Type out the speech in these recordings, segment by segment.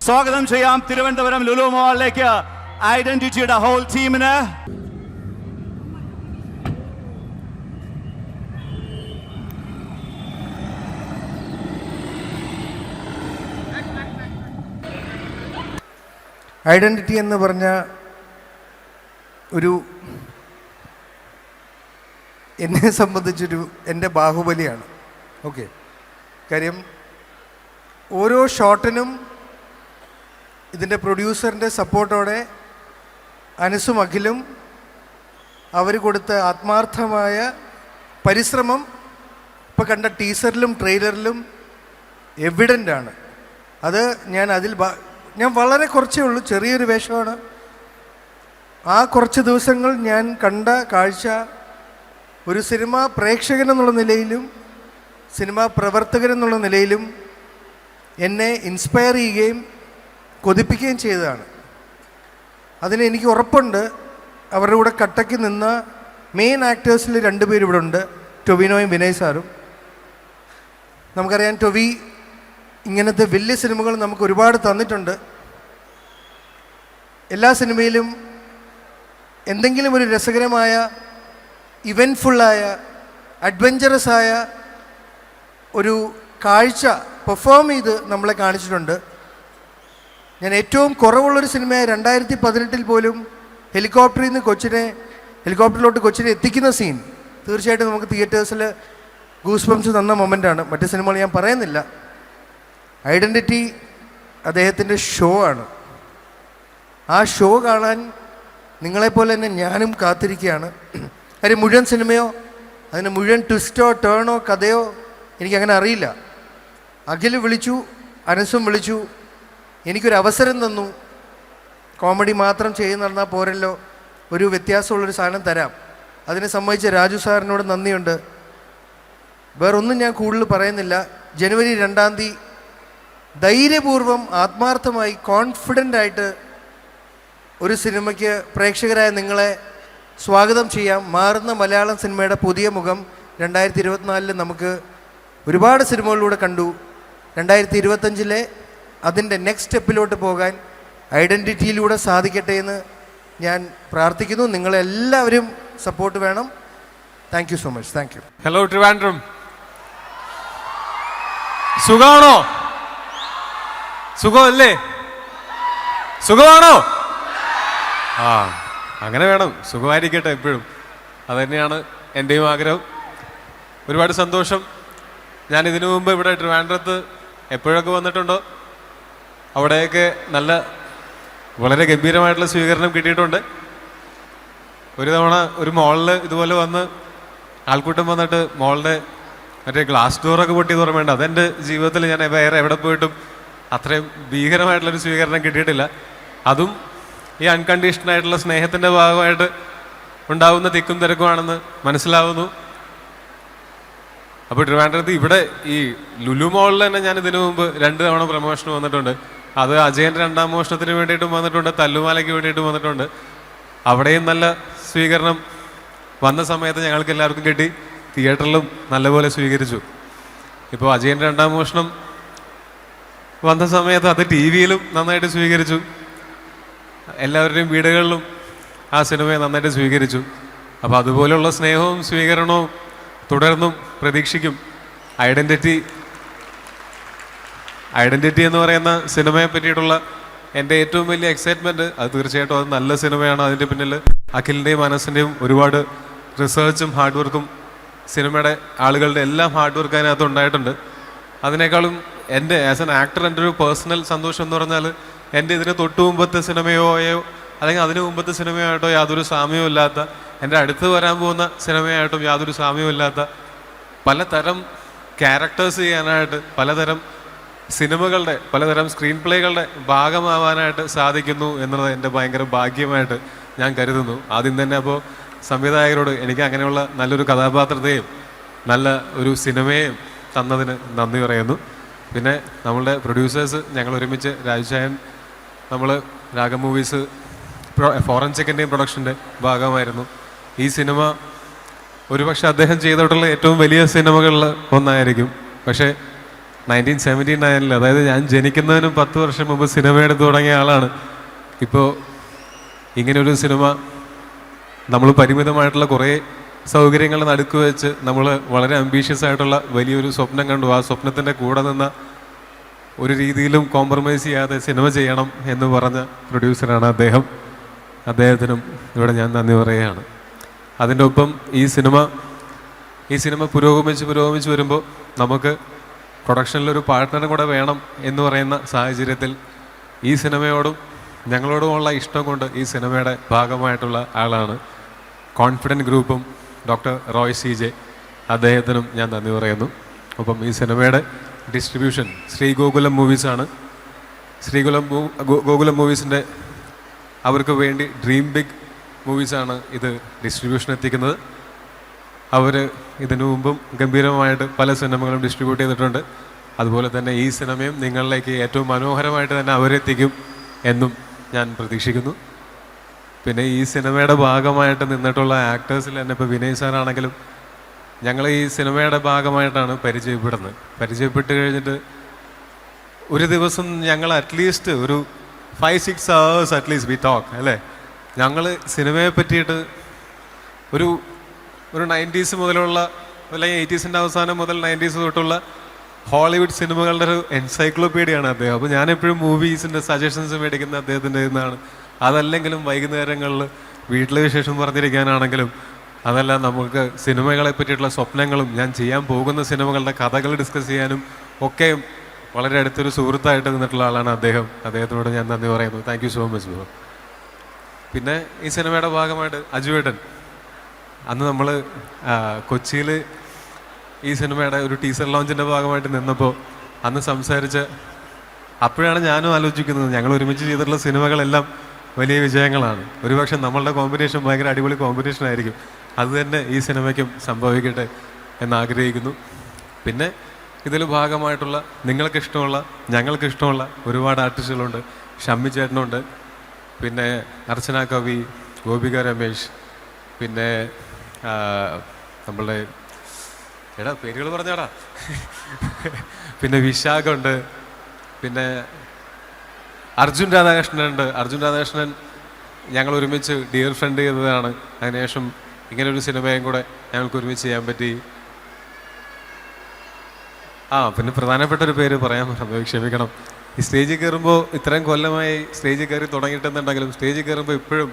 സ്വാഗതം ചെയ്യാം തിരുവനന്തപുരം ലുലു മാളിലേക്ക് ഐഡന്റിറ്റിയുടെ ഹോൾ ടീമിന്. ഐഡന്റിറ്റി എന്ന് പറഞ്ഞ ഒരു എന്നെ സംബന്ധിച്ചൊരു എൻ്റെ ബാഹുബലിയാണ്. ഓക്കെ, കാര്യം ഓരോ ഷോട്ടിനും ഇതിൻ്റെ പ്രൊഡ്യൂസറിൻ്റെ സപ്പോർട്ടോടെ അനസും അഖിലും അവർ കൊടുത്ത ആത്മാർത്ഥമായ പരിശ്രമം ഇപ്പോൾ കണ്ട ടീസറിലും ട്രെയിലറിലും എവിഡൻ്റാണ്. അത് ഞാൻ വളരെ കുറച്ചേ ഉള്ളൂ, ചെറിയൊരു വേഷമാണ്. ആ കുറച്ച് ദിവസങ്ങൾ ഞാൻ കണ്ട കാഴ്ച ഒരു സിനിമാ പ്രേക്ഷകനെന്നുള്ള നിലയിലും സിനിമാ പ്രവർത്തകനെന്നുള്ള നിലയിലും എന്നെ ഇൻസ്പയർ ചെയ്യുകയും കൊതിപ്പിക്കുകയും ചെയ്തതാണ്. അതിന് എനിക്ക് ഉറപ്പുണ്ട്, അവരുടെ കൂടെ കട്ടയ്ക്ക് നിന്ന മെയിൻ ആക്ടേഴ്സിൽ 2 പേര് ഇവിടെ ഉണ്ട്, ടൊവിനോയും വിനയ് സാറും. നമുക്കറിയാം, ടൊവി ഇങ്ങനത്തെ വലിയ സിനിമകൾ നമുക്ക് ഒരുപാട് തന്നിട്ടുണ്ട്. എല്ലാ സിനിമയിലും എന്തെങ്കിലും ഒരു രസകരമായ, ഇവൻറ്റ്ഫുള്ളായ, അഡ്വഞ്ചറസായ ഒരു കാഴ്ച പെർഫോം ചെയ്ത് നമ്മളെ കാണിച്ചിട്ടുണ്ട്. ഞാൻ ഏറ്റവും കുറവുള്ളൊരു സിനിമയായ 2018 പോലും ഹെലികോപ്റ്ററിലോട്ട് കൊച്ചിനെ എത്തിക്കുന്ന സീൻ തീർച്ചയായിട്ടും നമുക്ക് തിയേറ്റേഴ്സിൽ ഗൂസ് ബംസ് തന്ന മൊമെൻ്റാണ്. മറ്റ് സിനിമകൾ ഞാൻ പറയുന്നില്ല. ഐഡൻറ്റിറ്റി അദ്ദേഹത്തിൻ്റെ ഷോ ആണ്. ആ ഷോ കാണാൻ നിങ്ങളെപ്പോലെ തന്നെ ഞാനും കാത്തിരിക്കുകയാണ്. കാര്യം മുഴുവൻ സിനിമയോ അതിന് മുഴുവൻ ട്വിസ്റ്റോ ടേണോ കഥയോ എനിക്കങ്ങനെ അറിയില്ല. അഖിൽ വിളിച്ചു, അനസും വിളിച്ചു, എനിക്കൊരു അവസരം തന്നു. കോമഡി മാത്രം ചെയ്ത് നടന്നാൽ പോരല്ലോ, ഒരു വ്യത്യാസമുള്ളൊരു സാധനം തരാം. അതിനെ സംബന്ധിച്ച് രാജു സാറിനോട് നന്ദിയുണ്ട്. വേറൊന്നും ഞാൻ കൂടുതൽ പറയുന്നില്ല. ജനുവരി 2-ാം തീയതി ധൈര്യപൂർവ്വം ആത്മാർത്ഥമായി കോൺഫിഡൻ്റായിട്ട് ഒരു സിനിമയ്ക്ക് പ്രേക്ഷകരായ നിങ്ങളെ സ്വാഗതം ചെയ്യാം. മാറുന്ന മലയാളം സിനിമയുടെ പുതിയ മുഖം 2024 നമുക്ക് ഒരുപാട് സിനിമകളിലൂടെ കണ്ടു. 2025 അതിൻ്റെ നെക്സ്റ്റ് സ്റ്റെപ്പിലോട്ട് പോകാൻ ഐഡൻറ്റിറ്റിയിലൂടെ സാധിക്കട്ടെ എന്ന് ഞാൻ പ്രാർത്ഥിക്കുന്നു. നിങ്ങളെല്ലാവരും സപ്പോർട്ട് വേണം. Thank you so much. Thank you. Hello Trivandrum, സുഖമാണോ? സുഖമല്ലേ? സുഖമാണോ? ആ, അങ്ങനെ വേണം, സുഖമായിരിക്കട്ടെ എപ്പോഴും. അതുതന്നെയാണ് എൻ്റെയും ആഗ്രഹം. ഒരുപാട് സന്തോഷം. ഞാൻ ഇതിനു മുമ്പ് ഇവിടെ ട്രിവാൻഡ്രത്ത് എപ്പോഴൊക്കെ വന്നിട്ടുണ്ടോ അവിടെയൊക്കെ വളരെ ഗംഭീരമായിട്ടുള്ള സ്വീകരണം കിട്ടിയിട്ടുണ്ട്. ഒരു തവണ ഒരു മോളിൽ ഇതുപോലെ വന്ന് ആൾക്കൂട്ടം വന്നിട്ട് മോളിൻ്റെ മറ്റേ ഗ്ലാസ് ഡോറൊക്കെ പൊട്ടിയത് ഓർമ്മയുണ്ട്. അതെൻ്റെ ജീവിതത്തിൽ ഞാൻ വേറെ എവിടെ പോയിട്ടും അത്രയും ഭീകരമായിട്ടുള്ളൊരു സ്വീകരണം കിട്ടിയിട്ടില്ല. അതും ഈ അൺകണ്ടീഷണായിട്ടുള്ള സ്നേഹത്തിൻ്റെ ഭാഗമായിട്ട് ഉണ്ടാവുന്ന തിക്കും തിരക്കുമാണെന്ന് മനസ്സിലാവുന്നു. അപ്പോൾ ട്രിവാൻഡ്രത്ത് ഇവിടെ ഈ ലുലു മോളിൽ തന്നെ ഞാൻ ഇതിനു മുമ്പ് 2 തവണ പ്രമോഷന് വന്നിട്ടുണ്ട്. അത് അജയൻ്റെ 2ാം മോഷണത്തിന് വേണ്ടിയിട്ടും വന്നിട്ടുണ്ട്, തല്ലുമാലയ്ക്ക് വേണ്ടിയിട്ടും വന്നിട്ടുണ്ട്. അവിടെയും നല്ല സ്വീകരണം വന്ന സമയത്ത് ഞങ്ങൾക്ക് എല്ലാവർക്കും കിട്ടി. തിയേറ്ററിലും നല്ലപോലെ സ്വീകരിച്ചു. ഇപ്പോൾ അജയൻ്റെ 2ാം മോഷണം വന്ന സമയത്ത് അത് TV യിലും നന്നായിട്ട് സ്വീകരിച്ചു. എല്ലാവരുടെയും വീടുകളിലും ആ സിനിമയെ നന്നായിട്ട് സ്വീകരിച്ചു. അപ്പോൾ അതുപോലെയുള്ള സ്നേഹവും സ്വീകരണവും തുടർന്നും പ്രതീക്ഷിക്കും. ഐഡൻറ്റിറ്റി എന്ന് പറയുന്ന സിനിമയെ പറ്റിയിട്ടുള്ള എൻ്റെ ഏറ്റവും വലിയ എക്സൈറ്റ്മെൻറ്റ് അത് തീർച്ചയായിട്ടും അത് നല്ല സിനിമയാണ്. അതിൻ്റെ പിന്നിൽ അഖിലിൻ്റെയും മനസ്സിൻ്റെയും ഒരുപാട് റിസർച്ചും ഹാർഡ് വർക്കും സിനിമയുടെ ആളുകളുടെ എല്ലാം ഹാർഡ് വർക്ക് അതിനകത്ത് ഉണ്ടായിട്ടുണ്ട്. അതിനേക്കാളും എൻ്റെ ആസ് എൻ ആക്ടർ എൻ്റെ ഒരു പേഴ്സണൽ സന്തോഷം എന്ന് പറഞ്ഞാൽ എൻ്റെ ഇതിന് തൊട്ടു മുമ്പത്തെ സിനിമയോ അല്ലെങ്കിൽ അതിന് മുമ്പത്തെ സിനിമയായിട്ടോ യാതൊരു സാമ്യവും ഇല്ലാത്ത, എൻ്റെ അടുത്ത് വരാൻ പോകുന്ന സിനിമയായിട്ടും യാതൊരു സാമ്യവും ഇല്ലാത്ത പലതരം ക്യാരക്ടേഴ്സ് ചെയ്യാനായിട്ട്, പലതരം സിനിമകളുടെ, പലതരം സ്ക്രീൻ പ്ലേകളുടെ ഭാഗമാവാനായിട്ട് സാധിക്കുന്നു എന്നുള്ളത് എൻ്റെ ഭയങ്കര ഭാഗ്യമായിട്ട് ഞാൻ കരുതുന്നു. ആദ്യം തന്നെ അപ്പോൾ സംവിധായകരോട് എനിക്ക് അങ്ങനെയുള്ള നല്ലൊരു കഥാപാത്രത്തെയും നല്ല ഒരു സിനിമയെയും തന്നതിന് നന്ദി പറയുന്നു. പിന്നെ നമ്മളുടെ പ്രൊഡ്യൂസേഴ്സ്, ഞങ്ങൾ ഒരുമിച്ച് രാജുചായൻ നമ്മൾ രാഗം മൂവീസ് ഫോറൻസിക്കിൻ്റെയും പ്രൊഡക്ഷൻ്റെ ഭാഗമായിരുന്നു. ഈ സിനിമ ഒരുപക്ഷെ അദ്ദേഹം ചെയ്തിട്ടുള്ള ഏറ്റവും വലിയ സിനിമകളിൽ ഒന്നായിരിക്കും. പക്ഷേ 1979 അതായത് ഞാൻ ജനിക്കുന്നതിനും 10 വർഷം മുമ്പ് സിനിമ എടുത്ത് തുടങ്ങിയ ആളാണ് ഇപ്പോൾ ഇങ്ങനൊരു സിനിമ നമ്മൾ പരിമിതമായിട്ടുള്ള കുറേ സൗകര്യങ്ങളുടെ നടുക്ക് വെച്ച് നമ്മൾ വളരെ അംബീഷ്യസ് ആയിട്ടുള്ള വലിയൊരു സ്വപ്നം കണ്ടു. ആ സ്വപ്നത്തിൻ്റെ കൂടെ നിന്ന ഒരു രീതിയിലും കോംപ്രമൈസ് ചെയ്യാതെ സിനിമ ചെയ്യണം എന്ന് പറഞ്ഞ പ്രൊഡ്യൂസറാണ് അദ്ദേഹം. അദ്ദേഹത്തിനും ഇവിടെ ഞാൻ നന്ദി പറയുകയാണ്. അതിൻ്റെ ഒപ്പം ഈ സിനിമ പുരോഗമിച്ച് വരുമ്പോൾ നമുക്ക് പ്രൊഡക്ഷനിലൊരു പാർട്ട്ണറും കൂടെ വേണം എന്ന് പറയുന്ന സാഹചര്യത്തിൽ ഈ സിനിമയോടും ഞങ്ങളോടുമുള്ള ഇഷ്ടം കൊണ്ട് ഈ സിനിമയുടെ ഭാഗമായിട്ടുള്ള ആളാണ് കോൺഫിഡൻറ്റ് ഗ്രൂപ്പും ഡോക്ടർ റോയ് CJ, അദ്ദേഹത്തിനും ഞാൻ നന്ദി പറയുന്നു. ഒപ്പം ഈ സിനിമയുടെ ഡിസ്ട്രിബ്യൂഷൻ ശ്രീഗോകുലം മൂവീസാണ്. ഗോകുലം മൂവീസിൻ്റെ അവർക്ക് വേണ്ടി ഡ്രീം ബിഗ് മൂവീസാണ് ഇത് ഡിസ്ട്രിബ്യൂഷൻ എത്തിക്കുന്നത്. അവർ ഇതിനു മുമ്പും ഗംഭീരമായിട്ട് പല സിനിമകളും ഡിസ്ട്രിബ്യൂട്ട് ചെയ്തിട്ടുണ്ട്. അതുപോലെ തന്നെ ഈ സിനിമയും നിങ്ങളിലേക്ക് ഏറ്റവും മനോഹരമായിട്ട് തന്നെ അവരെത്തിക്കും എന്നും ഞാൻ പ്രതീക്ഷിക്കുന്നു. പിന്നെ ഈ സിനിമയുടെ ഭാഗമായിട്ട് നിന്നിട്ടുള്ള ആക്ടേഴ്സിൽ തന്നെ ഇപ്പോൾ വിനയ് സാറാണെങ്കിലും ഞങ്ങൾ ഈ സിനിമയുടെ ഭാഗമായിട്ടാണ് പരിചയപ്പെട്ട് കഴിഞ്ഞിട്ട് ഒരു ദിവസം ഞങ്ങൾ അറ്റ്ലീസ്റ്റ് ഒരു 5-6 hours അറ്റ്ലീസ്റ്റ് വി ടോക്ക് അല്ലേ. ഞങ്ങൾ സിനിമയെ പറ്റിയിട്ട് ഒരു 90s മുതലുള്ള അല്ലെങ്കിൽ 80s അവസാനം മുതൽ 90s തൊട്ടുള്ള ഹോളിവുഡ് സിനിമകളുടെ ഒരു എൻസൈക്ലോപീഡിയാണ് അദ്ദേഹം. അപ്പോൾ ഞാനെപ്പോഴും മൂവീസിൻ്റെ സജഷൻസ് മേടിക്കുന്ന അദ്ദേഹത്തിൻ്റെ നിന്നാണ്. അതല്ലെങ്കിലും വൈകുന്നേരങ്ങളിൽ വീട്ടിലെ വിശേഷം പറഞ്ഞിരിക്കാനാണെങ്കിലും അതല്ല നമുക്ക് സിനിമകളെ പറ്റിയിട്ടുള്ള സ്വപ്നങ്ങളും ഞാൻ ചെയ്യാൻ പോകുന്ന സിനിമകളുടെ കഥകൾ ഡിസ്കസ് ചെയ്യാനും ഒക്കെ വളരെ അടുത്തൊരു സുഹൃത്തായിട്ട് നിന്നിട്ടുള്ള ആളാണ് അദ്ദേഹം. അദ്ദേഹത്തിനോട് ഞാൻ നന്ദി പറയുന്നു. Thank you so much bro. പിന്നെ ഈ സിനിമയുടെ ഭാഗമായിട്ട് അജുവേട്ടൻ അന്ന് നമ്മൾ കൊച്ചിയിൽ ഈ സിനിമയുടെ ഒരു ടീസർ ലോഞ്ചിൻ്റെ ഭാഗമായിട്ട് നിന്നപ്പോൾ അന്ന് സംസാരിച്ച് അപ്പോഴാണ് ഞാനും ആലോചിക്കുന്നത് ഞങ്ങൾ ഒരുമിച്ച് ചെയ്തിട്ടുള്ള സിനിമകളെല്ലാം വലിയ വിജയങ്ങളാണ്. ഒരുപക്ഷെ നമ്മളുടെ കോമ്പിനേഷൻ ഭയങ്കര അടിപൊളി കോമ്പിനേഷൻ ആയിരിക്കും. അത് തന്നെ ഈ സിനിമയ്ക്കും സംഭവിക്കട്ടെ എന്നാഗ്രഹിക്കുന്നു. പിന്നെ ഇതിൽ ഭാഗമായിട്ടുള്ള നിങ്ങൾക്കിഷ്ടമുള്ള ഞങ്ങൾക്കിഷ്ടമുള്ള ഒരുപാട് ആർട്ടിസ്റ്റുകളുണ്ട്. ഷമ്മി ചേട്ടനുണ്ട്, പിന്നെ അർച്ചന കവി, ഗോപിക രമേശ്, പിന്നെ നമ്മളുടെ പേരുകൾ പറഞ്ഞാടാ പിന്നെ വിശാഖുണ്ട്, പിന്നെ അർജുൻ രാധാകൃഷ്ണനുണ്ട്. അർജുൻ രാധാകൃഷ്ണൻ ഞങ്ങൾ ഒരുമിച്ച് ഡിയർ ഫ്രണ്ട് ചെയ്തതാണ്. അതിനുശേഷം ഇങ്ങനൊരു സിനിമയും കൂടെ ഞങ്ങൾക്ക് ഒരുമിച്ച് ചെയ്യാൻ പറ്റി. പിന്നെ പ്രധാനപ്പെട്ട ഒരു പേര് പറയാൻ ക്ഷമിക്കണം. ഈ സ്റ്റേജിൽ കയറുമ്പോൾ ഇത്രയും കൊല്ലമായി സ്റ്റേജിൽ കയറി തുടങ്ങിയിട്ടുണ്ടെങ്കിലും സ്റ്റേജിൽ കയറുമ്പോൾ ഇപ്പോഴും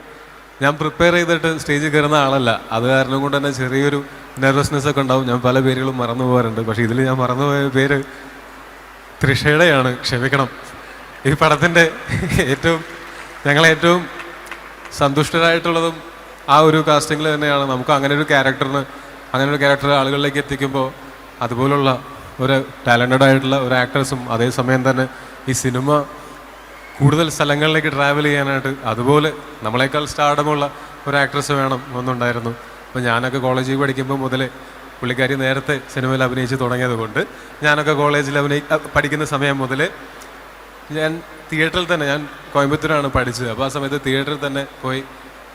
ഞാൻ പ്രിപ്പയർ ചെയ്തിട്ട് സ്റ്റേജിൽ കയറുന്ന ആളല്ല. അത് കാരണം കൊണ്ട് തന്നെ ചെറിയൊരു നെർവസ്നെസ് ഒക്കെ ഉണ്ടാവും. ഞാൻ പല പേരുകളും മറന്നു പോകാറുണ്ട്. പക്ഷേ ഇതിൽ ഞാൻ മറന്നുപോയ പേര് തൃഷയുടെയാണ്. ക്ഷമിക്കണം. ഈ പടത്തിൻ്റെ ഞങ്ങളേറ്റവും സന്തുഷ്ടരായിട്ടുള്ളതും ആ ഒരു കാസ്റ്റിങ്ങിൽ തന്നെയാണ്. നമുക്ക് അങ്ങനെ ഒരു ക്യാരക്ടർ ആളുകളിലേക്ക് എത്തിക്കുമ്പോൾ അതുപോലുള്ള ഒരു ടാലൻറ്റഡ് ആയിട്ടുള്ള ഒരു ആക്ടേഴ്സും അതേസമയം തന്നെ ഈ സിനിമ കൂടുതൽ സ്ഥലങ്ങളിലേക്ക് ട്രാവൽ ചെയ്യാനായിട്ട് അതുപോലെ നമ്മളെക്കാൾ സ്റ്റാർഡമുള്ള ഒരു ആക്ട്രസ് വേണം എന്നുണ്ടായിരുന്നു. അപ്പോൾ ഞാനൊക്കെ കോളേജിൽ പഠിക്കുമ്പോൾ മുതലേ പുള്ളിക്കാരി നേരത്തെ സിനിമയിൽ അഭിനയിച്ച് തുടങ്ങിയത് കൊണ്ട് ഞാനൊക്കെ കോളേജിൽ പഠിക്കുന്ന സമയം മുതൽ ഞാൻ തിയേറ്ററിൽ തന്നെ, ഞാൻ കോയമ്പത്തൂരാണ് പഠിച്ചത്. അപ്പോൾ ആ സമയത്ത് തിയേറ്ററിൽ തന്നെ പോയി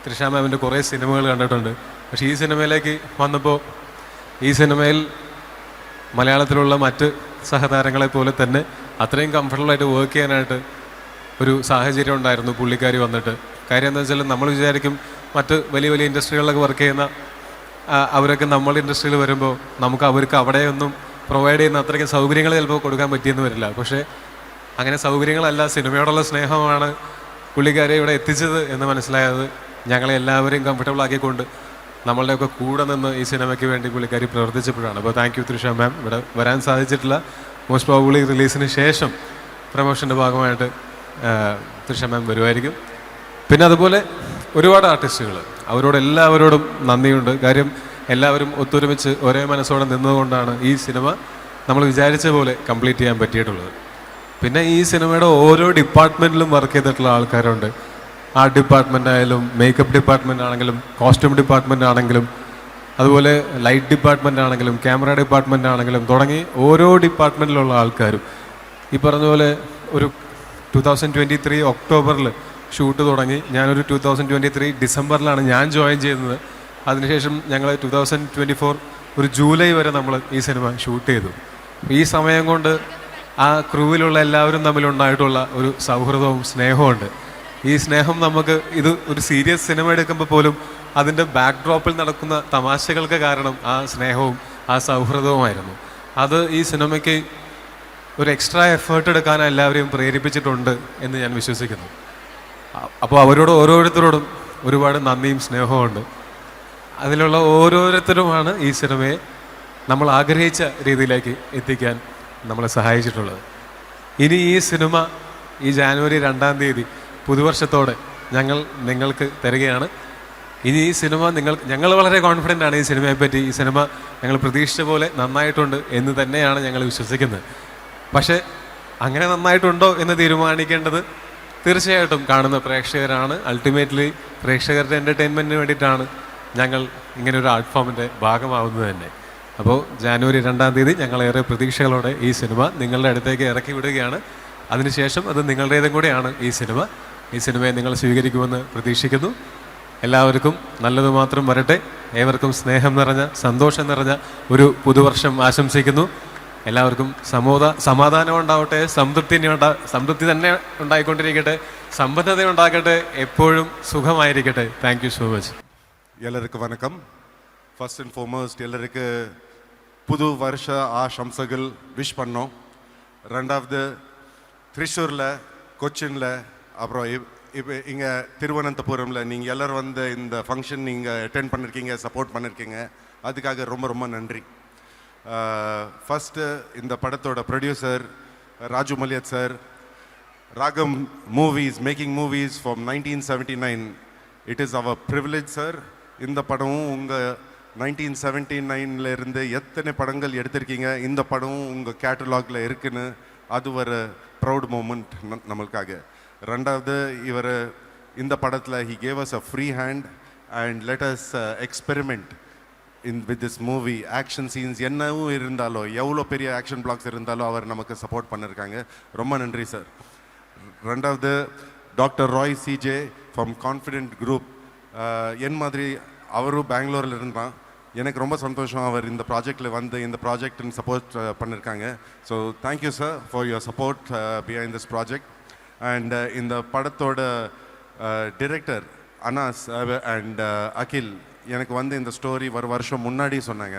തൃഷ മാമിൻ്റെ കുറേ സിനിമകൾ കണ്ടിട്ടുണ്ട്. പക്ഷേ ഈ സിനിമയിലേക്ക് വന്നപ്പോൾ ഈ സിനിമയിൽ മലയാളത്തിലുള്ള മറ്റ് സഹതാരങ്ങളെ പോലെ തന്നെ അത്രയും കംഫർട്ടബിളായിട്ട് വർക്ക് ചെയ്യാനായിട്ട് ഒരു സാഹചര്യം ഉണ്ടായിരുന്നു പുള്ളിക്കാരി വന്നിട്ട്. കാര്യം എന്താ വെച്ചാൽ നമ്മൾ വിചാരിക്കും മറ്റ് വലിയ വലിയ ഇൻഡസ്ട്രികളിലൊക്കെ വർക്ക് ചെയ്യുന്ന അവരൊക്കെ നമ്മളുടെ ഇൻഡസ്ട്രിയിൽ വരുമ്പോൾ നമുക്ക് അവർക്ക് അവിടെയൊന്നും പ്രൊവൈഡ് ചെയ്യുന്ന അത്രയ്ക്ക് സൗകര്യങ്ങൾ ചിലപ്പോൾ കൊടുക്കാൻ പറ്റിയെന്ന് വരില്ല. പക്ഷേ അങ്ങനെ സൗകര്യങ്ങളല്ല, സിനിമയോടുള്ള സ്നേഹമാണ് പുള്ളിക്കാരെ ഇവിടെ എത്തിച്ചത് എന്ന് മനസ്സിലായത് ഞങ്ങളെ എല്ലാവരെയും കംഫർട്ടബിൾ ആക്കിക്കൊണ്ട് നമ്മളുടെയൊക്കെ കൂടെ നിന്ന് ഈ സിനിമയ്ക്ക് വേണ്ടി പുള്ളിക്കാരി പ്രവർത്തിച്ചപ്പോഴാണ്. അപ്പോൾ താങ്ക് യു തൃഷ മാം. ഇവിടെ വരാൻ സാധിച്ചിട്ടില്ല. മോസ്റ്റ് പ്രോബബ്ലി റിലീസിന് ശേഷം പ്രമോഷൻ്റെ ഭാഗമായിട്ട് തൃഷ മാം വരുമായിരിക്കും. പിന്നെ അതുപോലെ ഒരുപാട് ആർട്ടിസ്റ്റുകൾ, അവരോടെല്ലാവരോടും നന്ദിയുണ്ട്. കാര്യം എല്ലാവരും ഒത്തൊരുമിച്ച് ഒരേ മനസ്സോടെ നിന്നതുകൊണ്ടാണ് ഈ സിനിമ നമ്മൾ വിചാരിച്ച പോലെ കംപ്ലീറ്റ് ചെയ്യാൻ പറ്റിയിട്ടുള്ളത്. പിന്നെ ഈ സിനിമയുടെ ഓരോ ഡിപ്പാർട്ട്മെൻറ്റിലും വർക്ക് ചെയ്തിട്ടുള്ള ആൾക്കാരുണ്ട്. ആർട്ട് ഡിപ്പാർട്ട്മെൻ്റ് ആയാലും, മേക്കപ്പ് ഡിപ്പാർട്ട്മെൻ്റ് ആണെങ്കിലും, കോസ്റ്റ്യൂം ഡിപ്പാർട്ട്മെൻ്റ് ആണെങ്കിലും, അതുപോലെ ലൈറ്റ് ഡിപ്പാർട്ട്മെൻ്റ് ആണെങ്കിലും, ക്യാമറ ഡിപ്പാർട്ട്മെൻ്റ് ആണെങ്കിലും തുടങ്ങി ഓരോ ഡിപ്പാർട്ട്മെൻറ്റിലുള്ള ആൾക്കാരും ഈ പറഞ്ഞ പോലെ ഒരു 2023 ഒക്ടോബറിൽ ഷൂട്ട് തുടങ്ങി. ഞാനൊരു 2023 ഡിസംബറിലാണ് ഞാൻ ജോയിൻ ചെയ്യുന്നത്. അതിനുശേഷം ഞങ്ങൾ 2024 ഒരു ജൂലൈ വരെ നമ്മൾ ഈ സിനിമ ഷൂട്ട് ചെയ്തു. ഈ സമയം കൊണ്ട് ആ ക്രൂവിലുള്ള എല്ലാവരും തമ്മിലുണ്ടായിട്ടുള്ള ഒരു സൗഹൃദവും സ്നേഹമുണ്ട്. ഈ സ്നേഹം നമുക്ക് ഇത് ഒരു സീരിയസ് സിനിമ എടുക്കുമ്പോൾ പോലും അതിൻ്റെ ബാക്ക് ഡ്രോപ്പിൽ നടക്കുന്ന തമാശകൾക്ക് കാരണം ആ സ്നേഹവും ആ സൗഹൃദവുമായിരുന്നു. അത് ഈ സിനിമയ്ക്ക് ഒരു എക്സ്ട്രാ എഫേർട്ട് എടുക്കാൻ എല്ലാവരെയും പ്രേരിപ്പിച്ചിട്ടുണ്ട് എന്ന് ഞാൻ വിശ്വസിക്കുന്നു. അപ്പോൾ അവരോട് ഓരോരുത്തരോടും ഒരുപാട് നന്ദിയും സ്നേഹവും ഉണ്ട്. അതിലുള്ള ഓരോരുത്തരുമാണ് ഈ സിനിമയെ നമ്മൾ ആഗ്രഹിച്ച രീതിയിലേക്ക് എത്തിക്കാൻ നമ്മളെ സഹായിച്ചിട്ടുള്ളത്. ഇനി ഈ സിനിമ ഈ ജാനുവരി 2-ാം തീയതി പുതുവർഷത്തോടെ ഞങ്ങൾ നിങ്ങൾക്ക് തരികയാണ്. ഇനി ഈ സിനിമ ഞങ്ങൾ വളരെ കോൺഫിഡൻ്റ് ആണ് ഈ സിനിമയെപ്പറ്റി. ഈ സിനിമ ഞങ്ങൾ പ്രതീക്ഷിച്ച പോലെ നന്നായിട്ടുണ്ട് എന്ന് തന്നെയാണ് ഞങ്ങൾ വിശ്വസിക്കുന്നത്. പക്ഷേ അങ്ങനെ നന്നായിട്ടുണ്ടോ എന്ന് തീരുമാനിക്കേണ്ടത് തീർച്ചയായിട്ടും കാണുന്ന പ്രേക്ഷകരാണ്. അൾട്ടിമേറ്റ്ലി പ്രേക്ഷകരുടെ എൻ്റർടൈൻമെൻറ്റിന് വേണ്ടിയിട്ടാണ് ഞങ്ങൾ ഇങ്ങനെ ഒരു ആർട്ട് ഫോമിൻ്റെ ഭാഗമാവുന്നത് തന്നെ. അപ്പോൾ ജാനുവരി 2-ാം തീയതി ഞങ്ങളേറെ പ്രതീക്ഷകളോടെ ഈ സിനിമ നിങ്ങളുടെ അടുത്തേക്ക് ഇറക്കി വിടുകയാണ്. അതിനുശേഷം അത് നിങ്ങളുടേതും കൂടെയാണ് ഈ സിനിമ. ഈ സിനിമയെ നിങ്ങൾ സ്വീകരിക്കുമെന്ന് പ്രതീക്ഷിക്കുന്നു. എല്ലാവർക്കും നല്ലത് മാത്രം വരട്ടെ. ഏവർക്കും സ്നേഹം നിറഞ്ഞ സന്തോഷം നിറഞ്ഞ ഒരു പുതുവർഷം ആശംസിക്കുന്നു. എല്ലാവർക്കും സമാധാനം ഉണ്ടാവട്ടെ, സംതൃപ്തി തന്നെ ഉണ്ടായിക്കൊണ്ടിരിക്കട്ടെ, സമ്പന്നത ഉണ്ടാകട്ടെ, എപ്പോഴും സുഖമായിരിക്കട്ടെ. Thank you so much. ಎಲ್ಲರಿಗೂ ವಣಕಂ. ಫಸ್ಟ್ ಆ್ಯಂಡ್ ಫಾರ್ಮೋಸ್ಟ್ ಎಲ್ಲರಿಗೆ புது வருஷ ஆசம்சைகள் விஷ் பண்ணோம். ரெண்டாவது திரிசூரில், கொச்சினில், அப்புறம் இப்போ இங்கே திருவனந்தபுரமில் நீங்கள் எல்லோரும் வந்து இந்த ஃபங்க்ஷன் நீங்கள் அட்டென்ட் பண்ணியிருக்கீங்க, சப்போர்ட் பண்ணியிருக்கீங்க. அதுக்காக ரொம்ப ரொம்ப நன்றி. ஃபஸ்ட்டு இந்த படத்தோட producer Raju Malyath sir, Raagam movies, making movies from 1979. It is our privilege sir. இந்த படமும் உங்கள் 1979 இருந்து எத்தனை படங்கள் எடுத்திருக்கீங்க, இந்த படமும் உங்கள் கேட்டலாகில் இருக்குன்னு அது ஒரு ப்ரௌட் மூமெண்ட் நம்மளுக்காக. ரெண்டாவது இவர் இந்த படத்தில் he gave us a free hand and let us experiment with this movie. Action scenes என்னவும் இருந்தாலும், எவ்வளோ பெரிய ஆக்ஷன் பிளாக்ஸ் இருந்தாலும் அவர் நமக்கு சப்போர்ட் பண்ணியிருக்காங்க. ரொம்ப நன்றி சார். ரெண்டாவது doctor Roy CJ from Confident Group. என் மாதிரி அவரும் பெங்களூரில் இருந்தான். எனக்கு ரொம்ப சந்தோஷம் அவர் இந்த ப்ராஜெக்டில் வந்து இந்த ப்ராஜெக்ட்னு சப்போர்ட் பண்ணியிருக்காங்க. So thank you sir for your support behind this project. And இந்த படத்தோட டிரெக்டர் அனாஸ் அண்ட் அகில் எனக்கு வந்து இந்த ஸ்டோரி ஒரு வருஷம் முன்னாடி சொன்னாங்க.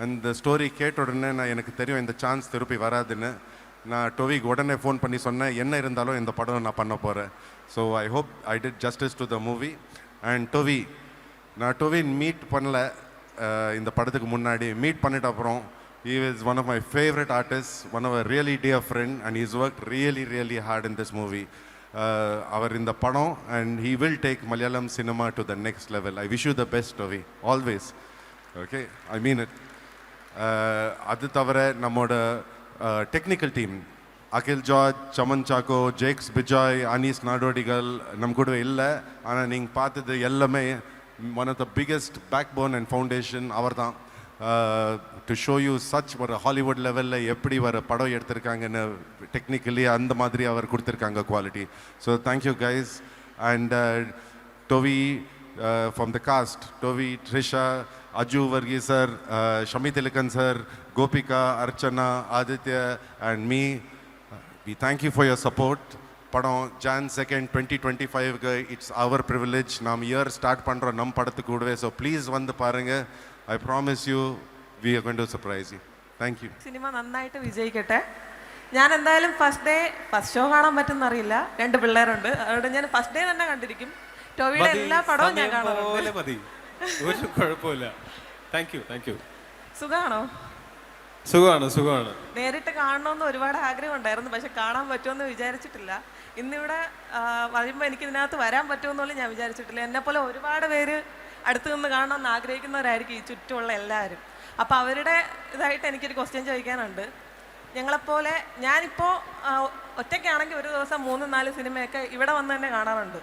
அந்த ஸ்டோரி கேட்ட உடனே எனக்கு தெரியும் இந்த சான்ஸ் திருப்பி வராதுன்னு. நான் டொவிக்கு உடனே ஃபோன் பண்ணி சொன்னேன், என்ன இருந்தாலும் இந்த படம் நான் பண்ண போகிறேன். So I hope I did justice to the movie. And Tovi, நான் டொவின் மீட் பண்ணல இந்த படத்துக்கு முன்னாடி. மீட் பண்ணிட்ட அப்புறம் he is one of my favorite artists, one of a really dear friend, and he's worked really hard in this movie. அவர் இந்த படம் and he will take Malayalam cinema to the next level. I wish you the best, Tovi, always. Okay, I mean it. அது தவிர நம்மோட technical team அகில் George, சமன் choco, Jakes Bijoy, Anees நாடோடிகள் நம்ம கூட இல்லை. ஆனால் நீங்கள் பார்த்தது எல்லாமே one of the biggest backbone and foundation அவர் தான். to show you such ஒரு ஹாலிவுட் லெவலில் எப்படி வர படம் எடுத்திருக்காங்கன்னு டெக்னிக்கலி அந்த மாதிரி அவர் கொடுத்துருக்காங்க quality. So thank you guys. And Tovi from the cast, Tovi, Trisha, Aju Varghese sir, Shammi Thilakan sir, Gopika, Archana, Aditya and me, we thank you for your support. படம் Jan 2nd 2025க்கு இட்ஸ் அவர் ப்ரிவிலேஜ். நாம் இயர் ஸ்டார்ட் பண்ணுறோம் நம்ம படத்துக்கு கூடவே. ஸோ ப்ளீஸ் வந்து பாருங்கள். I promise you we are going to surprise you. Thank you. Cinema നന്നായിട്ട് വിജയിക്കട്ടെ. ഞാൻ എന്തായാലും ഫസ്റ്റ് ഷോ കാണാൻ പറ്റുന്നറിയില്ല, 2 പിള്ളേരുണ്ട്, അതുകൊണ്ട് ഞാൻ ഫസ്റ്റ് ഡേ തന്നെ കണ്ടിരിക്കും. ടോവിയുടെ എല്ലാ പടവും ഞാൻ കാണാറുണ്ട്. ഒരു കുഴപ്പമില്ല. Thank you. സുഖാണോ? സുഖമാണ്. നേരിട്ട് കാണണമെന്ന് ഒരുപാട് ആഗ്രഹം ഉണ്ടായിരുന്നു, പക്ഷെ കാണാൻ പറ്റുമെന്ന് വിചാരിച്ചിട്ടില്ല. ഇന്നിവിടെ വരുമ്പോൾ എനിക്ക് ഇതിനകത്ത് വരാൻ പറ്റുമെന്നുള്ളൂ ഞാൻ വിചാരിച്ചിട്ടില്ല. എന്നെപ്പോലെ ഒരുപാട് പേര് അടുത്ത് നിന്ന് കാണണമെന്ന് ആഗ്രഹിക്കുന്നവരായിരിക്കും ഈ ചുറ്റുമുള്ള എല്ലാവരും. അപ്പോൾ അവരുടെ ഇതായിട്ട് എനിക്കൊരു ക്വസ്റ്റ്യൻ ചോദിക്കാനുണ്ട്. ഞങ്ങളെപ്പോലെ ഞാനിപ്പോൾ ഒറ്റയ്ക്കാണെങ്കിൽ ഒരു ദിവസം 3-4 സിനിമയൊക്കെ ഇവിടെ വന്ന് തന്നെ കാണാറുണ്ട്.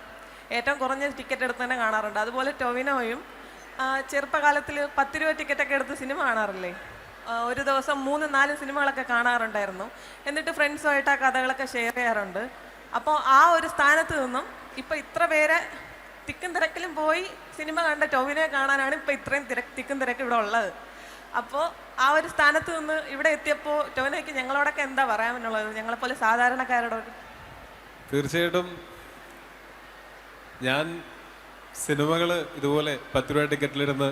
ഏറ്റവും കുറഞ്ഞ ടിക്കറ്റ് എടുത്ത് തന്നെ കാണാറുണ്ട്. അതുപോലെ ടൊവിനോയും ചെറുപ്പകാലത്തിൽ 10 രൂപ ടിക്കറ്റൊക്കെ എടുത്ത് സിനിമ കാണാറില്ലേ? ഒരു ദിവസം 3-4 സിനിമകളൊക്കെ കാണാറുണ്ടായിരുന്നു. എന്നിട്ട് ഫ്രണ്ട്സുമായിട്ട് ആ കഥകളൊക്കെ ഷെയർ ചെയ്യാറുണ്ട്. അപ്പോൾ ആ ഒരു സ്ഥാനത്ത് നിന്നും ഇപ്പം ഇത്ര പേരെ തിക്കും തിരക്കിലും പോയി സിനിമ കണ്ട ടോവിനെ കാണാനാണ് ഇപ്പം ഇത്രയും തിക്കും തിരക്ക് ഇവിടെ ഉള്ളത്. അപ്പോൾ ആ ഒരു സ്ഥാനത്ത് നിന്ന് ഇവിടെ എത്തിയപ്പോൾ ടോവിനോയ്ക്ക് ഞങ്ങളോടൊക്കെ എന്താ പറയാനുള്ളത്, ഞങ്ങളെപ്പോലെ സാധാരണക്കാരോട്? തീർച്ചയായിട്ടും ഞാൻ സിനിമകൾ ഇതുപോലെ 10 രൂപ ടിക്കറ്റിലിരുന്ന്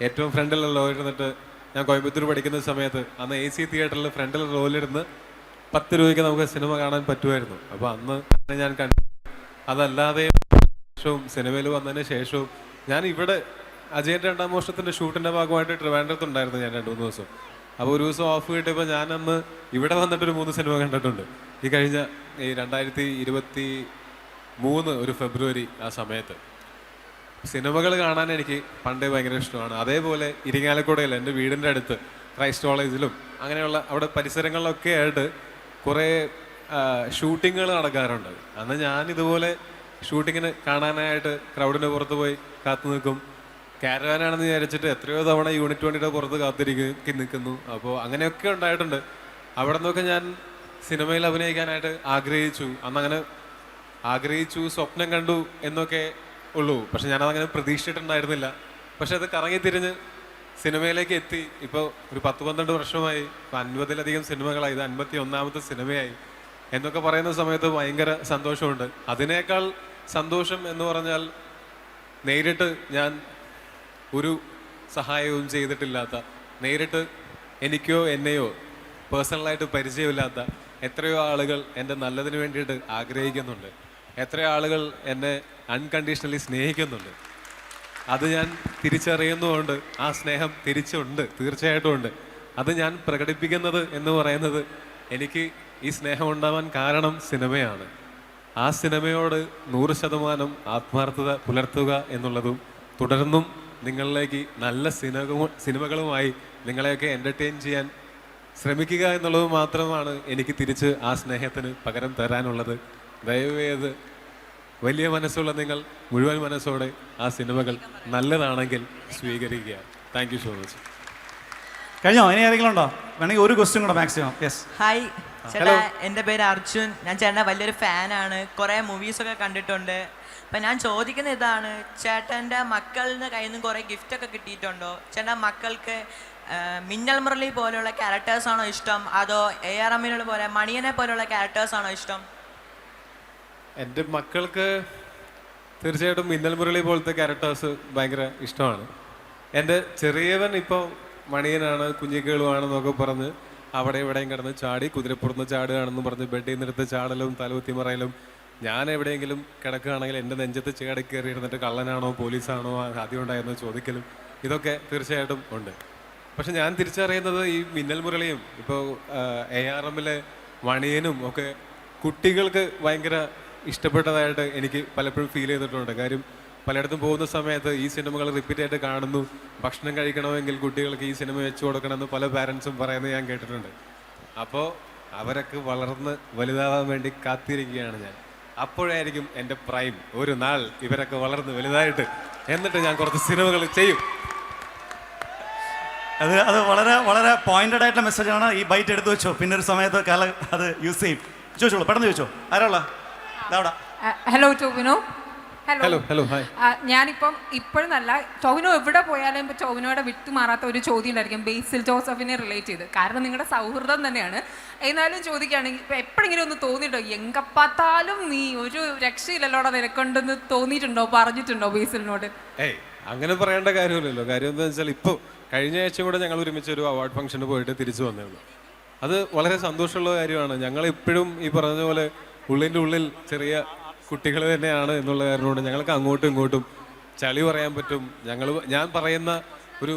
ഏറ്റവും ഫ്രണ്ടിലുള്ള റോയിലിരുന്നിട്ട്, ഞാൻ കോയമ്പത്തൂർ പഠിക്കുന്ന സമയത്ത് അന്ന് AC തിയേറ്ററിൽ ഫ്രണ്ടിൽ റോയിലിരുന്ന് 10 രൂപയ്ക്ക് നമുക്ക് സിനിമ കാണാൻ പറ്റുമായിരുന്നു. അപ്പോൾ അന്ന് ഞാൻ കണ്ടു. അതല്ലാതെ ശേഷവും സിനിമയിൽ വന്നതിന് ശേഷവും ഞാൻ ഇവിടെ അജയൻ്റെ 2ാം വർഷത്തിൻ്റെ ഷൂട്ടിൻ്റെ ഭാഗമായിട്ട് ട്രിവാൻഡ്രത്തുണ്ടായിരുന്നു ഞാൻ 2-3 ദിവസം. അപ്പോൾ ഒരു ദിവസം ഓഫ് കിട്ടിയപ്പോൾ ഞാനന്ന് ഇവിടെ വന്നിട്ടൊരു 3 സിനിമ കണ്ടിട്ടുണ്ട്. ഈ കഴിഞ്ഞ 2023 ഒരു ഫെബ്രുവരി ആ സമയത്ത്. സിനിമകൾ കാണാൻ എനിക്ക് പണ്ടേ ഭയങ്കര ഇഷ്ടമാണ്. അതേപോലെ ഇരിങ്ങാലക്കുടയിൽ എൻ്റെ വീടിൻ്റെ അടുത്ത് ക്രൈസ്റ്റ് കോളേജിലും അങ്ങനെയുള്ള അവിടെ പരിസരങ്ങളിലൊക്കെ ആയിട്ട് കുറേ ഷൂട്ടിങ്ങുകൾ നടക്കാറുണ്ട്. അന്ന് ഞാൻ ഇതുപോലെ ഷൂട്ടിങ്ങിന് കാണാനായിട്ട് ക്രൗഡിൻ്റെ പുറത്ത് പോയി കാത്തു നിൽക്കും. കാരവാനാണെന്ന് വിചാരിച്ചിട്ട് എത്രയോ തവണ യൂണിറ്റ് 20യുടെ പുറത്ത് നിൽക്കുന്നു. അപ്പോൾ അങ്ങനെയൊക്കെ ഉണ്ടായിട്ടുണ്ട്. അവിടെ നിന്നൊക്കെ ഞാൻ സിനിമയിൽ അഭിനയിക്കാനായിട്ട് ആഗ്രഹിച്ചു. അന്നങ്ങനെ ആഗ്രഹിച്ചു, സ്വപ്നം കണ്ടു എന്നൊക്കെ ഉള്ളൂ. പക്ഷെ ഞാനതങ്ങനെ പ്രതീക്ഷിച്ചിട്ടുണ്ടായിരുന്നില്ല. പക്ഷെ അത് കറങ്ങിത്തിരിഞ്ഞ് സിനിമയിലേക്ക് എത്തി. ഇപ്പോൾ ഒരു 10-12 വർഷമായി. ഇപ്പോൾ 50-ലധികം സിനിമകളായി. ഇത് 51ാമത്തെ സിനിമയായി എന്നൊക്കെ പറയുന്ന സമയത്ത് ഭയങ്കര സന്തോഷമുണ്ട്. അതിനേക്കാൾ സന്തോഷം എന്ന് പറഞ്ഞാൽ നേരിട്ട് ഞാൻ ഒരു സഹായവും ചെയ്തിട്ടില്ലാത്ത, നേരിട്ട് എനിക്കോ എന്നെയോ പേഴ്സണലായിട്ട് പരിചയമില്ലാത്ത എത്രയോ ആളുകൾ എൻ്റെ നല്ലതിന് വേണ്ടിയിട്ട് ആഗ്രഹിക്കുന്നുണ്ട്. എത്രയോ ആളുകൾ എന്നെ അൺകണ്ടീഷണലി സ്നേഹിക്കുന്നുണ്ട്. അത് ഞാൻ തിരിച്ചറിയുന്നതുകൊണ്ട് ആ സ്നേഹം തിരിച്ചുണ്ട്, തീർച്ചയായിട്ടും ഉണ്ട്. അത് ഞാൻ പ്രകടിപ്പിക്കുന്നത് എന്ന് പറയുന്നത് എനിക്ക് ഈ സ്നേഹം ഉണ്ടാവാൻ കാരണം സിനിമയാണ്. ആ സിനിമയോട് 100% ആത്മാർത്ഥത പുലർത്തുക എന്നുള്ളതും തുടർന്നും നിങ്ങളിലേക്ക് നല്ല സിനിമകളുമായി നിങ്ങളെയൊക്കെ എൻ്റർടൈൻ ചെയ്യാൻ ശ്രമിക്കുക എന്നുള്ളത് മാത്രമാണ് എനിക്ക് തിരിച്ച് ആ സ്നേഹത്തിന് പകരം തരാനുള്ളത്. ദയവേത് വലിയ മനസ്സുള്ള നിങ്ങൾ മുഴുവൻ മനസ്സോടെ ആ സിനിമകൾ നല്ലതാണെങ്കിൽ സ്വീകരിക്കുക. Thank you so much. കഴിഞ്ഞോ? ഇനി ഏതെങ്കിലും ഉണ്ടോ? വേണമെങ്കിൽ ഒരു ക്വസ്റ്റ്യൻ കൂടെ മാക്സിമം. യെസ്. ഹായ് ചേട്ടാ, എൻ്റെ പേര് അർജുൻ. ഞാൻ ചേട്ടൻ്റെ വലിയൊരു ഫാനാണ്. കുറേ മൂവീസൊക്കെ കണ്ടിട്ടുണ്ട്. അപ്പം ഞാൻ ചോദിക്കുന്ന ഇതാണ്, ചേട്ടൻ്റെ മക്കളിന് കയ്യിൽ നിന്ന് കുറേ ഗിഫ്റ്റൊക്കെ കിട്ടിയിട്ടുണ്ടോ? ചേട്ടൻ്റെ മക്കൾക്ക് മിന്നൽ മുരളി പോലെയുള്ള ക്യാരക്ടേഴ്സാണോ ഇഷ്ടം, അതോ AR റഹ്മാൻ പോലെ മണിയനെ പോലെയുള്ള ക്യാരക്ടേഴ്സാണോ ഇഷ്ടം? എൻ്റെ മക്കൾക്ക് തീർച്ചയായിട്ടും മിന്നൽ മുരളി പോലത്തെ ക്യാരക്ടേഴ്സ് ഭയങ്കര ഇഷ്ടമാണ്. എൻ്റെ ചെറിയവൻ ഇപ്പോൾ മണിയനാണ്, കുഞ്ഞിക്കേളുവാണെന്നൊക്കെ പറഞ്ഞ് അവിടെ ഇവിടെയും കിടന്ന് ചാടി, കുതിരപ്പുറത്ത് ചാടുകയാണെന്ന് പറഞ്ഞ് ബെഡിൽ നിന്നെടുത്ത് ചാടലും തലകുത്തി മറയലും, ഞാൻ എവിടെയെങ്കിലും കിടക്കുകയാണെങ്കിൽ എൻ്റെ നെഞ്ചത്ത് ചേടി കയറി ഇരുന്നിട്ട് കള്ളനാണോ പോലീസാണോ ആദ്യം ഉണ്ടായിരുന്നോ ചോദിക്കലും, ഇതൊക്കെ തീർച്ചയായിട്ടും ഉണ്ട്. പക്ഷെ ഞാൻ തിരിച്ചറിയുന്നത് ഈ മിന്നൽ മുരളിയും ഇപ്പോൾ ARMലെ മണിയനും ഒക്കെ കുട്ടികൾക്ക് ഭയങ്കര ഇഷ്ടപ്പെട്ടതായിട്ട് എനിക്ക് പലപ്പോഴും ഫീൽ ചെയ്തിട്ടുണ്ട്. കാര്യം പലയിടത്തും പോകുന്ന സമയത്ത് ഈ സിനിമകൾ റിപ്പീറ്റ് ആയിട്ട് കാണുന്നു. ഭക്ഷണം കഴിക്കണമെങ്കിൽ കുട്ടികൾക്ക് ഈ സിനിമ വെച്ച് കൊടുക്കണമെന്ന് പല പാരൻസും പറയുന്നത് ഞാൻ കേട്ടിട്ടുണ്ട്. അപ്പോൾ അവരൊക്കെ വളർന്ന് വലുതാവാൻ വേണ്ടി കാത്തിരിക്കുകയാണ് ഞാൻ. അപ്പോഴായിരിക്കും എൻ്റെ പ്രൈം. ഒരു നാൾ ഇവരൊക്കെ വളർന്ന് വലുതായിട്ട് എന്നിട്ട് ഞാൻ കുറച്ച് സിനിമകൾ ചെയ്യും. അത് വളരെ വളരെ പോയിന്റഡ് ആയിട്ടുള്ള മെസ്സേജാണ്. ഈ ബൈറ്റ് എടുത്തു വെച്ചോ, പിന്നെ ഒരു സമയത്ത് അത് യൂസ് ചെയ്യും. ചോദിച്ചോളൂ, പെട്ടെന്ന് ചോദിച്ചോ. ആരാളാ? Hello Tovino. Hello hello hi. ഞാനിപ്പം ഇപ്പോഴെന്നല്ല, ടോവിനോ എവിടെ പോയാലും ഇപ്പം ടോവിനോയുടെ വിട്ടുമാറാത്ത ഒരു ചോദ്യം ഉണ്ടായിരിക്കും ബേസിൽ ജോസഫിനെ റിലേറ്റ് ചെയ്ത്. കാരണം നിങ്ങളുടെ സൗഹൃദം തന്നെയാണ്. എന്നാലും ചോദിക്കുകയാണെങ്കിൽ ഇപ്പം എപ്പോഴെങ്കിലും ഒന്ന് തോന്നിയിട്ടുണ്ടോ, എങ്കപ്പാത്താലും നീ ഒരു രക്ഷയില്ലല്ലോടെ നിനക്കുണ്ടെന്ന് തോന്നിയിട്ടുണ്ടോ, പറഞ്ഞിട്ടുണ്ടോ ബേസിലിനോട്? ഏയ് അങ്ങനെ പറയേണ്ട കാര്യമില്ലല്ലോ. കാര്യം എന്താണെന്ന് വെച്ചാൽ ഇപ്പോൾ കഴിഞ്ഞ ആഴ്ച കൂടെ ഞങ്ങൾ ഒരുമിച്ച് ഒരു അവാർഡ് ഫംഗ്ഷന് പോയിട്ട് തിരിച്ചു വന്നേയുള്ളൂ. അത് വളരെ സന്തോഷമുള്ള കാര്യമാണ്. ഞങ്ങൾ ഇപ്പോഴും ഈ പറഞ്ഞ പോലെ ഉള്ളിൻ്റെ ഉള്ളിൽ ചെറിയ കുട്ടികൾ തന്നെയാണ് എന്നുള്ള കാരണമുണ്ട് ഞങ്ങൾക്ക് അങ്ങോട്ടും ഇങ്ങോട്ടും ചളി പറയാൻ പറ്റും. ഞാൻ പറയുന്ന ഒരു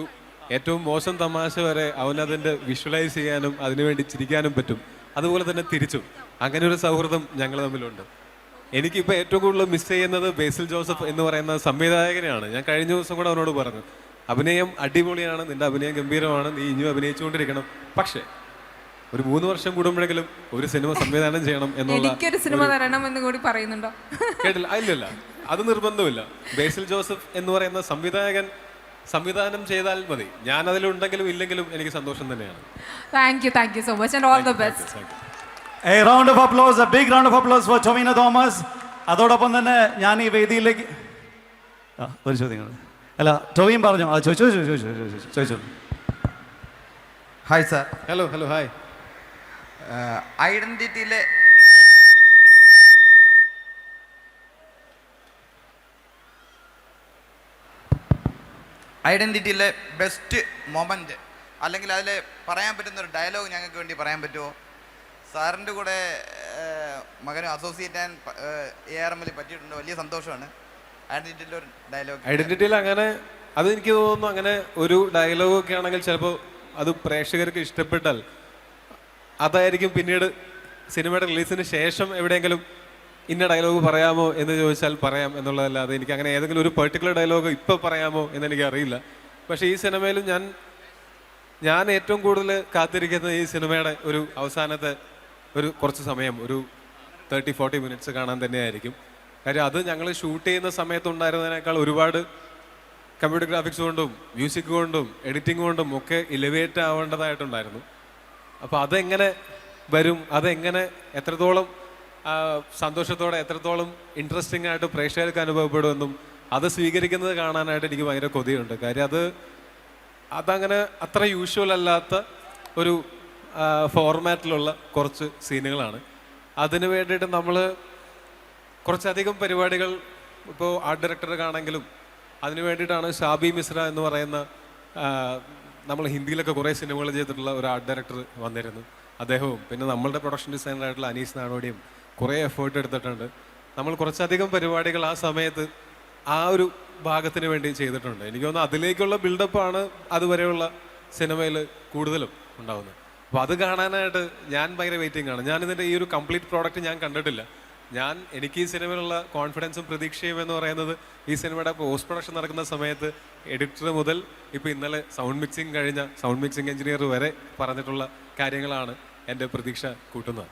ഏറ്റവും മോശം തമാശ വരെ അവനതിൻ്റെ വിഷ്വലൈസ് ചെയ്യാനും അതിനുവേണ്ടി ചിരിക്കാനും പറ്റും. അതുപോലെ തന്നെ തിരിച്ചും അങ്ങനെ ഒരു സൗഹൃദം ഞങ്ങൾ തമ്മിലുണ്ട്. എനിക്കിപ്പോൾ ഏറ്റവും കൂടുതൽ മിസ് ചെയ്യുന്നത് ബേസിൽ ജോസഫ് എന്ന് പറയുന്ന സംവിധായകനെയാണ്. ഞാൻ കഴിഞ്ഞ ദിവസം കൂടെ അവനോട് പറഞ്ഞു, അഭിനയം അടിപൊളിയാണ്, നിന്റെ അഭിനയം ഗംഭീരമാണ്, നീ ഇനിയും അഭിനയിച്ചുകൊണ്ടിരിക്കണം, പക്ഷേ ഒരു 3 വർഷം കൂടുമ്പോഴെങ്കിലും ഒരു സിനിമ സംവിധാനം ചെയ്യണം എന്നുള്ള എനിക്കൊരു സിനിമ തരണം എന്ന് കൂടി പറയുന്നുണ്ടോ? കേട്ടില്ല? ഇല്ലല്ല, അത് നിർബന്ധമില്ല. ബേസിൽ ജോസഫ് എന്ന് പറയുന്ന സംവിധായകൻ സംവിധാനം ചെയ്താൽ മതി. ഞാൻ അതിലുണ്ടെങ്കിലും ഇല്ലെങ്കിലും എനിക്ക് സന്തോഷം തന്നെയാണ്. Thank you so much and all the best. A round of applause, a big round of applause for Tovino Thomas. അതോടൊപ്പം തന്നെ ഞാൻ ഈ വേദിയിലേക്ക് ഒരു ചോദ്യം അല്ല ടൊവിൻ പറഞ്ഞു ചോദിച്ചു. Hi sir. Hello hi. ഐഡൻറ്റിറ്റിയിലെ ബെസ്റ്റ് മൊമെൻ്റ് അല്ലെങ്കിൽ അതിൽ പറയാൻ പറ്റുന്ന ഒരു ഡയലോഗ് ഞങ്ങൾക്ക് വേണ്ടി പറയാൻ പറ്റുമോ? സാറിൻ്റെ കൂടെ മകനും അസോസിയേറ്റ് ചെയ്യാൻ ARMൽ പറ്റിയിട്ടുണ്ട്. വലിയ സന്തോഷമാണ്. ഐഡൻറ്റിറ്റിയിലെ ഒരു ഡയലോഗ്. ഐഡന്റിറ്റിയിൽ അങ്ങനെ അത് എനിക്ക് തോന്നുന്നു, അങ്ങനെ ഒരു ഡയലോഗ് ഒക്കെ ആണെങ്കിൽ ചിലപ്പോൾ അത് പ്രേക്ഷകർക്ക് ഇഷ്ടപ്പെട്ടാൽ അതായിരിക്കും പിന്നീട് സിനിമയുടെ റിലീസിന് ശേഷം എവിടെയെങ്കിലും ഇന്ന ഡയലോഗ് പറയാമോ എന്ന് ചോദിച്ചാൽ പറയാം എന്നുള്ളതല്ലാതെ എനിക്ക് അങ്ങനെ ഏതെങ്കിലും ഒരു പെർട്ടിക്കുലർ ഡയലോഗ് ഇപ്പോൾ പറയാമോ എന്നെനിക്ക് അറിയില്ല. പക്ഷേ ഈ സിനിമയിലും ഞാൻ ഏറ്റവും കൂടുതൽ കാത്തിരിക്കുന്നത് ഈ സിനിമയുടെ ഒരു അവസാനത്തെ ഒരു കുറച്ച് സമയം, ഒരു 30-40 മിനിറ്റ്സ് കാണാൻ തന്നെയായിരിക്കും. കാര്യം അത് ഞങ്ങൾ ഷൂട്ട് ചെയ്യുന്ന സമയത്തുണ്ടായിരുന്നതിനേക്കാൾ ഒരുപാട് കമ്പ്യൂട്ടർ ഗ്രാഫിക്സ് കൊണ്ടും മ്യൂസിക് കൊണ്ടും എഡിറ്റിംഗ് കൊണ്ടും ഒക്കെ ഇലവേറ്റ് ആവേണ്ടതായിട്ടുണ്ടായിരുന്നു. അപ്പോൾ അതെങ്ങനെ വരും, അതെങ്ങനെ എത്രത്തോളം സന്തോഷത്തോടെ എത്രത്തോളം ഇൻട്രസ്റ്റിംഗ് ആയിട്ട് പ്രേക്ഷകർക്ക് അനുഭവപ്പെടുമെന്നും അത് സ്വീകരിക്കുന്നത് കാണാനായിട്ട് എനിക്ക് ഭയങ്കര കൊതിയുണ്ട്. കാര്യം അതങ്ങനെ അത്ര യൂഷ്വൽ അല്ലാത്ത ഒരു ഫോർമാറ്റിലുള്ള കുറച്ച് സീനുകളാണ്. അതിന് വേണ്ടിയിട്ട് നമ്മൾ കുറച്ചധികം പരിപാടികൾ ഇപ്പോൾ ആർട്ട് ഡയറക്ടർക്കാണെങ്കിലും അതിന് വേണ്ടിയിട്ടാണ് ഷാബി മിശ്ര എന്ന് പറയുന്ന നമ്മൾ ഹിന്ദിയിലൊക്കെ കുറേ സിനിമകൾ ചെയ്തിട്ടുള്ള ഒരു ആർട്ട് ഡയറക്ടർ വന്നിരുന്നു. അദ്ദേഹവും പിന്നെ നമ്മളുടെ പ്രൊഡക്ഷൻ ഡിസൈനറായിട്ടുള്ള അനീസ് നാടോടിയും കുറേ എഫേർട്ട് എടുത്തിട്ടുണ്ട്. നമ്മൾ കുറച്ചധികം പരിപാടികൾ ആ സമയത്ത് ആ ഒരു ഭാഗത്തിന് വേണ്ടി ചെയ്തിട്ടുണ്ട്. എനിക്ക് തോന്നുന്നു അതിലേക്കുള്ള ബിൽഡപ്പാണ് അതുവരെയുള്ള സിനിമയിൽ കൂടുതലും ഉണ്ടാകുന്നത്. അപ്പോൾ അത് കാണാനായിട്ട് ഞാൻ ഭയങ്കര വെയിറ്റിംഗ് ആണ്. ഞാനിതിൻ്റെ ഈ ഒരു കംപ്ലീറ്റ് പ്രോഡക്റ്റ് ഞാൻ കണ്ടിട്ടില്ല. എനിക്ക് ഈ സിനിമയിലുള്ള കോൺഫിഡൻസും പ്രതീക്ഷയും എന്ന് പറയുന്നത് ഈ സിനിമയുടെ പോസ്റ്റ് പ്രൊഡക്ഷൻ നടക്കുന്ന സമയത്ത് എഡിറ്റർ മുതൽ ഇപ്പോൾ ഇന്നലെ സൗണ്ട് മിക്സിങ് കഴിഞ്ഞ സൗണ്ട് മിക്സിങ് എഞ്ചിനീയർ വരെ പറഞ്ഞിട്ടുള്ള കാര്യങ്ങളാണ് എൻ്റെ പ്രതീക്ഷ കൂട്ടുന്നത്.